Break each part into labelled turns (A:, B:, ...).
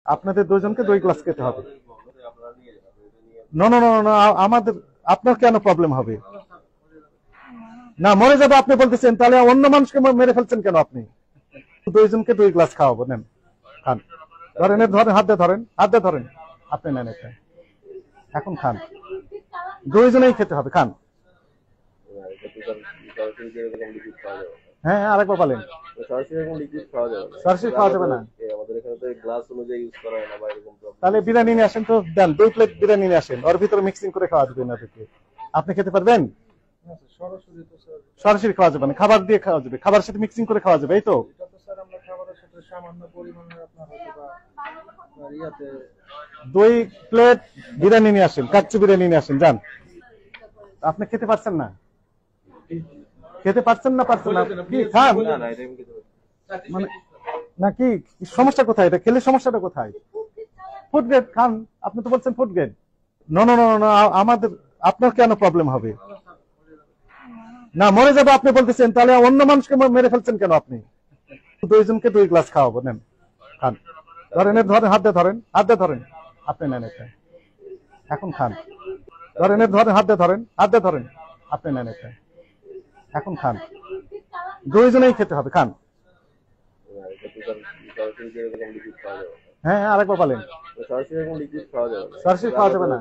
A: আপনাদের দুজনকে 2 গ্লাস খেতে হবে। না না না না, আমাদের আপনার কেন প্রবলেম হবে? না, মরে যাবে আপনি বলতেছেন, তাহলে অন্য মানুষকে মেরে ফেলছেন কেন আপনি? দুইজনকে 2 গ্লাস খাওয়াবো, নেন খান। ধরেন, ধরেন, হাত দিয়ে ধরেন, হাত দিয়ে ধরেন, আপনি নেন এটা, এখন খান। দুইজনেই খেতে হবে, খান। হ্যাঁ, আরেকবার বলেন। সরাসরি খাওয়া যাবে না। তাহলে বিরিয়ানি নিয়ে আসেন তো, দেন 2 প্লেট বিরিয়ানি নিয়ে আসেন, ওর ভিতরে মিক্সিং করে খাওয়া যাবে না। আপনি খেতে পারবেন? সরাসরি খাওয়া যাবে না, খাবার দিয়ে খাওয়া যাবে, খাবারের সাথে মিক্সিং করে খাওয়া যাবে, এই তো। 2 প্লেট বিরিয়ানি নিয়ে আসেন, কাচ্চি বিরিয়ানি নিয়ে আসেন, যান। আপনি খেতে পারছেন না? খেতে পারছেন না? পারছেন না কি? খান। মানে নাকি সমস্যা কোথায়? এটা খেলে সমস্যাটা কোথায়? ফুড গ্রেড খান, আপনি তো বলছেন ফুড গ্রেড। না না না না, আমাদের আপনার কেন প্রবলেম হবে? না, মরে যাবে আপনি বলতেছেন, তাহলে অন্য মানুষকে মেরে ফেলছেন কেন আপনি? দুইজনকে 2 গ্লাস খাওয়াবো, নেন খান। ধরেন, ধরেন, হাত দিয়ে ধরেন, হাত দিয়ে ধরেন, আপনি নেন এটা, এখন খান। ধরেন, ধরেন, হাত দিয়ে ধরেন, হাত দিয়ে ধরেন, আপনি নেন এটা, এখন খান। দুইজনেই খেতে হবে, খান। হ্যাঁ, আরেকবার বলেন। সরাসরি খাওয়া যাবে না।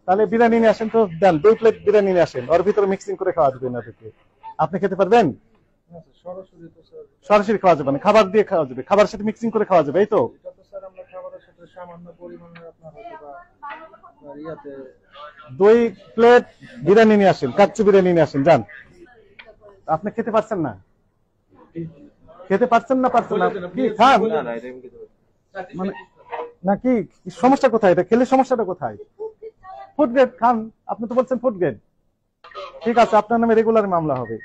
A: তাহলে বিরিয়ানি নিয়ে আসেন তো, দেন 2 প্লেট বিরিয়ানি নিয়ে আসেন, ওর ভিতরে মিক্সিং করে খাওয়া যাবে না। আপনি খেতে পারবেন? সরাসরি খাওয়া যাবে না, খাবার দিয়ে খাওয়া যাবে, খাবারের সাথে মিক্সিং করে খাওয়া যাবে, এই তো। 2 প্লেট বিরিয়ানি নিয়ে আসেন, কাচ্চি বিরিয়ানি নিয়ে আসেন, যান। আপনি খেতে পারছেন না? খেতে পারছেন না? পারছেন না কি? খান। মানে নাকি সমস্যা কোথায়? এটা খেলে সমস্যাটা কোথায়? ফুড গ্রেড খান, আপনি তো বলছেন ফুড গ্রেড। ঠিক আছে, আপনার নামে রেগুলার মামলা হবে।